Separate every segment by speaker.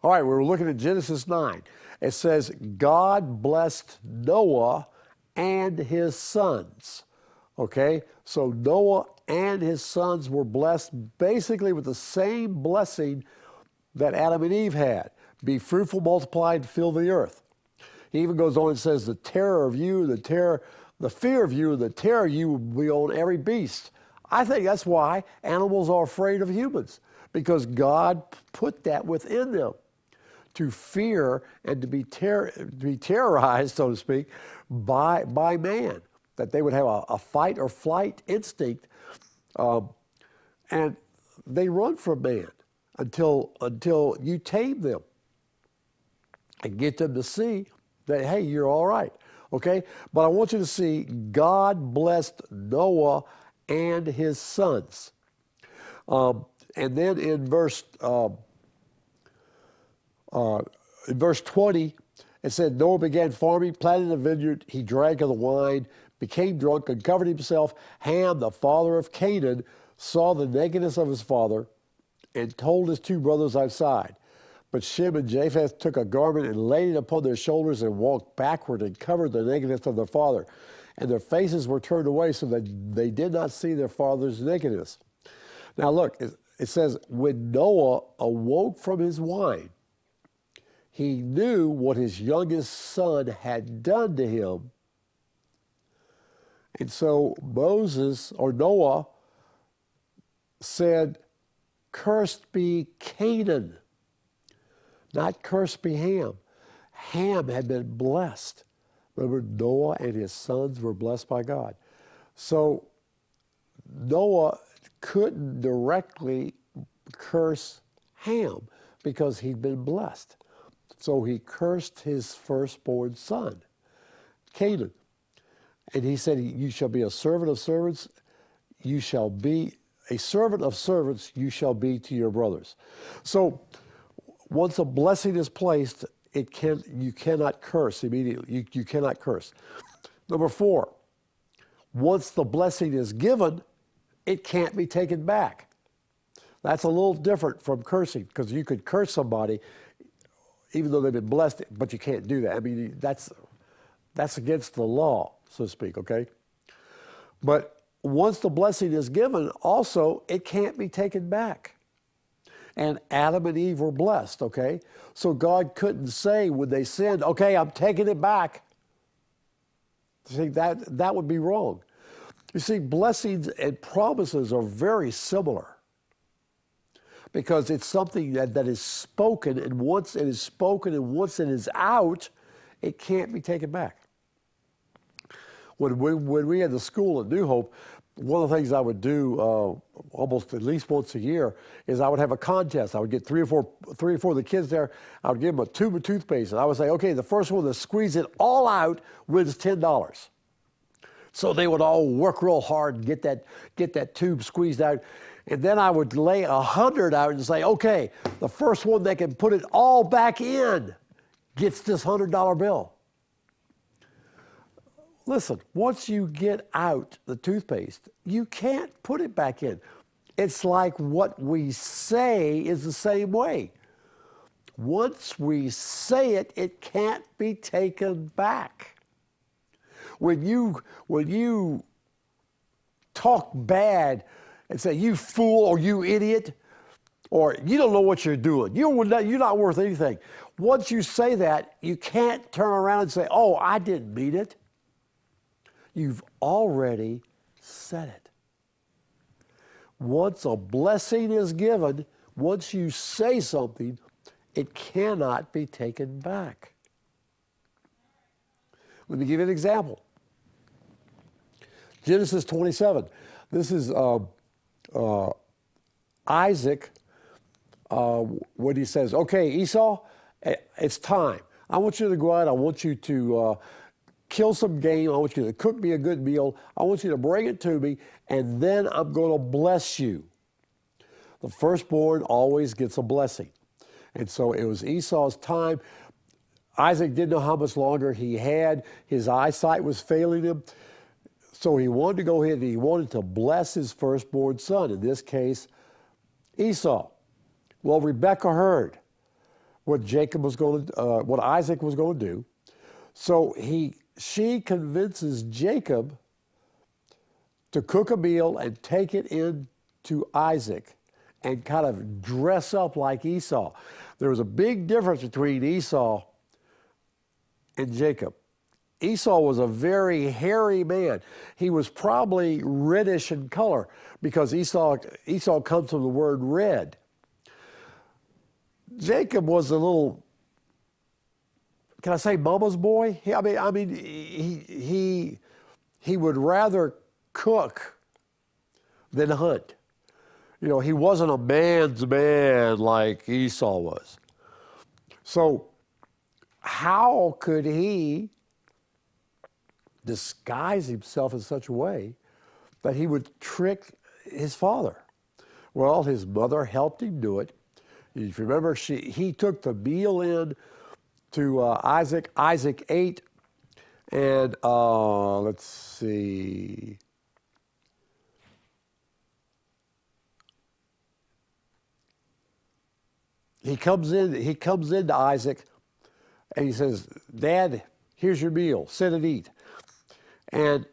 Speaker 1: All right, we're looking at Genesis 9. It says, God blessed Noah and his sons. Okay, so Noah and his sons were blessed basically with the same blessing that Adam and Eve had. Be fruitful, multiply, and fill the earth. He even goes on and says, the fear of you, and the terror of you will be on every beast. I think that's why animals are afraid of humans, because God put that within them to fear and to be terrorized, so to speak, by man, that they would have a fight or flight instinct, and they run from man until you tame them and get them to see that, hey, you're all right, okay? But I want you to see God blessed Noah and his sons. And then in verse 20, it said, Noah began farming, planted a vineyard. He drank of the wine, became drunk, and covered himself. Ham, the father of Canaan, saw the nakedness of his father and told his two brothers outside. But Shem and Japheth took a garment and laid it upon their shoulders and walked backward and covered the nakedness of their father. And their faces were turned away so that they did not see their father's nakedness. Now look, it says, when Noah awoke from his wine, he knew what his youngest son had done to him. And so Noah said, cursed be Canaan, not cursed be Ham. Ham had been blessed. Remember, Noah and his sons were blessed by God. So Noah couldn't directly curse Ham because he'd been blessed. So he cursed his firstborn son, Canaan. And he said, you shall be a servant of servants, you shall be a servant of servants, you shall be to your brothers. So once a blessing is placed, you cannot curse immediately. You cannot curse. Number 4, once the blessing is given, it can't be taken back. That's a little different from cursing, because you could curse somebody even though they've been blessed, but you can't do that. I mean, that's against the law, so to speak, okay? But once the blessing is given, also, it can't be taken back. And Adam and Eve were blessed, okay? So God couldn't say when they sinned, okay, I'm taking it back. See, that would be wrong. You see, blessings and promises are very similar, because it's something that is spoken, and once it is spoken and once it is out, it can't be taken back. When we had the school at New Hope, one of the things I would do almost at least once a year is I would have a contest. I would get three or four of the kids there. I would give them a tube of toothpaste, and I would say, okay, the first one to squeeze it all out wins $10. So they would all work real hard and get that tube squeezed out. And then I would lay 100 out and say, okay, the first one that can put it all back in gets this $100 bill. Listen, once you get out the toothpaste, you can't put it back in. It's like what we say is the same way. Once we say it, it can't be taken back. When you talk bad and say, you fool, or you idiot, or you don't know what you're doing, you're not worth anything. Once you say that, you can't turn around and say, oh, I didn't mean it. You've already said it. Once a blessing is given, once you say something, it cannot be taken back. Let me give you an example. Genesis 27. This is Isaac when he says, okay, Esau, it's time. I want you to go out. I want you to kill some game. I want you to cook me a good meal. I want you to bring it to me, and then I'm going to bless you. The firstborn always gets a blessing. And so it was Esau's time. Isaac didn't know how much longer he had. His eyesight was failing him. So he wanted to go ahead and he wanted to bless his firstborn son, in this case, Esau. Well, Rebekah heard. what what Isaac was going to do. So she convinces Jacob to cook a meal and take it in to Isaac and kind of dress up like Esau. There was a big difference between Esau and Jacob. Esau was a very hairy man. He was probably reddish in color because Esau comes from the word red. Jacob was a little, can I say mama's boy? He would rather cook than hunt. You know, he wasn't a man's man like Esau was. So how could he disguise himself in such a way that he would trick his father? Well, his mother helped him do it. If you remember, he took the meal in to Isaac. Isaac ate, and let's see. He comes into Isaac, and he says, "Dad, here's your meal. Sit and eat." And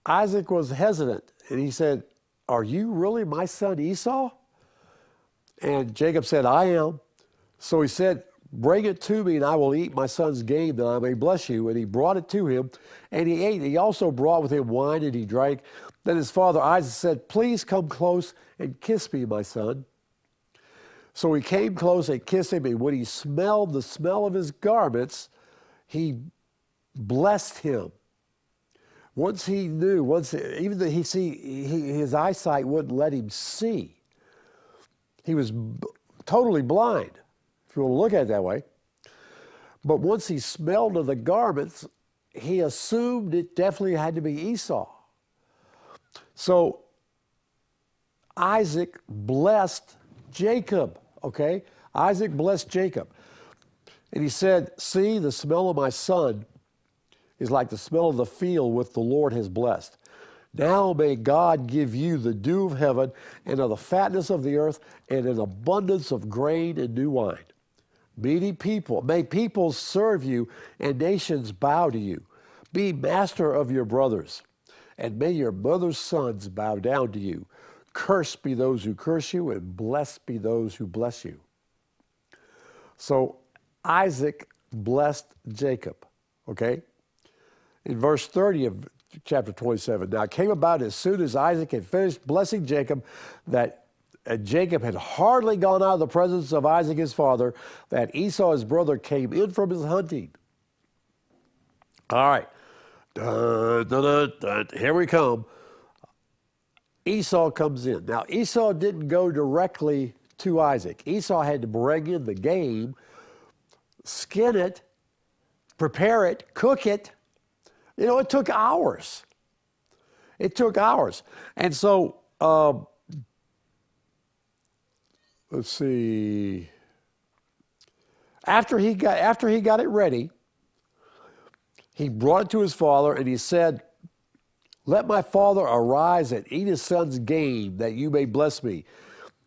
Speaker 1: Isaac was hesitant, and he said, "Are you really my son Esau?" And Jacob said, "I am." So he said, "Bring it to me, and I will eat my son's game, that I may bless you." And he brought it to him, and he ate. He also brought with him wine, and he drank. Then his father Isaac said, "Please come close and kiss me, my son." So he came close and kissed him, and when he smelled the smell of his garments, he blessed him. Even though his eyesight wouldn't let him see. He was totally blind, if you want to look at it that way. But once he smelled of the garments, he assumed it definitely had to be Esau. So Isaac blessed Jacob, okay? Isaac blessed Jacob. And he said, "See, the smell of my son is like the smell of the field which the Lord has blessed. Now may God give you the dew of heaven and of the fatness of the earth and an abundance of grain and new wine. May peoples serve you and nations bow to you. Be master of your brothers, and may your mother's sons bow down to you. Cursed be those who curse you, and blessed be those who bless you." So Isaac blessed Jacob, okay? In verse 30 of chapter 27, "Now it came about as soon as Isaac had finished blessing Jacob, that Jacob had hardly gone out of the presence of Isaac his father, that Esau his brother came in from his hunting." All right. Dun, dun, dun, dun. Here we come. Esau comes in. Now, Esau didn't go directly to Isaac. Esau had to bring in the game, skin it, prepare it, cook it. You know, it took hours. It took hours. And so, let's see. After he got it ready, he brought it to his father, and he said, "Let my father arise and eat his son's game, that you may bless me."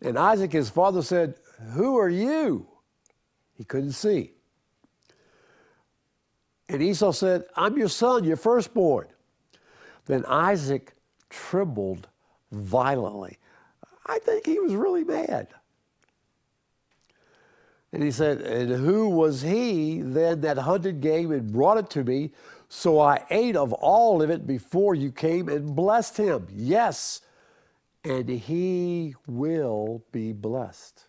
Speaker 1: And Isaac, his father, said, "Who are you?" He couldn't see. And Esau said, "I'm your son, your firstborn." Then Isaac trembled violently. I think he was really mad. And he said, "And who was he then that hunted game and brought it to me? So I ate of all of it before you came and blessed him. Yes, and he will be blessed."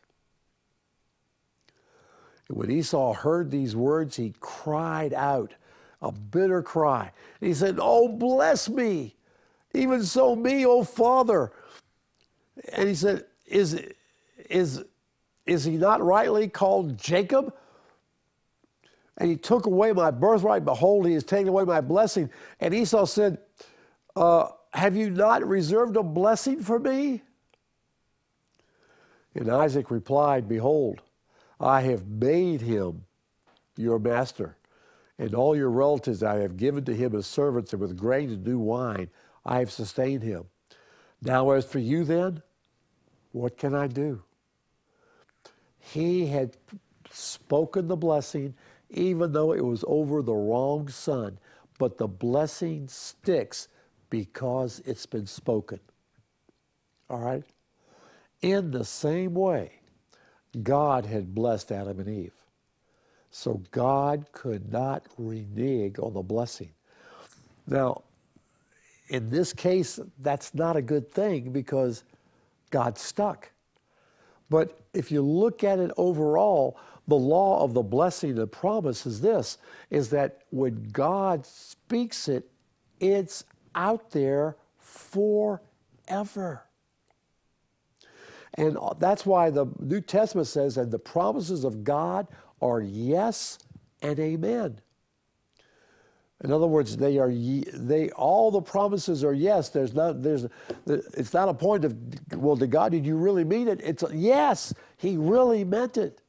Speaker 1: And when Esau heard these words, he cried out a bitter cry. And he said, "Oh, bless me, even so me, O father." And he said, Is he not rightly called Jacob? And he took away my birthright. Behold, he has taken away my blessing. And Esau said, "Have you not reserved a blessing for me?" And Isaac replied, "Behold, I have made him your master, and all your relatives I have given to him as servants, and with grain and new wine I have sustained him. Now as for you then, what can I do?" He had spoken the blessing, even though it was over the wrong son. But the blessing sticks because it's been spoken. All right? In the same way, God had blessed Adam and Eve. So God could not renege on the blessing. Now, in this case, that's not a good thing because God stuck. But if you look at it overall, the law of the blessing and promise is this, is that when God speaks it, it's out there forever. And that's why the New Testament says, and the promises of God are yes and amen. In other words, all the promises are yes. It's not a point of, well, to God, did you really mean it? It's yes, he really meant it.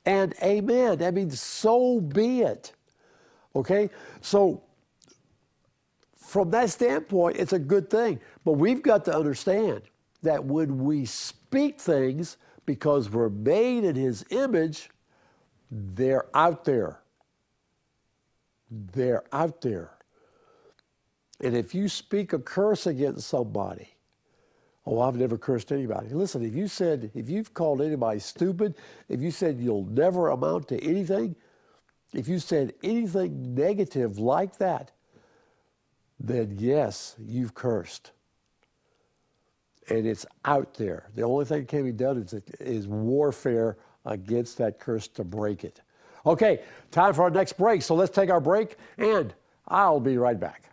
Speaker 1: And amen. That means so be it. Okay? So from that standpoint, it's a good thing. But we've got to understand that when we speak things, because we're made in his image, they're out there. They're out there. And if you speak a curse against somebody, oh, I've never cursed anybody. Listen, if you've called anybody stupid, if you said you'll never amount to anything, if you said anything negative like that, then yes, you've cursed. And it's out there. The only thing that can be done is warfare against that curse to break it. Okay, time for our next break. So let's take our break, and I'll be right back.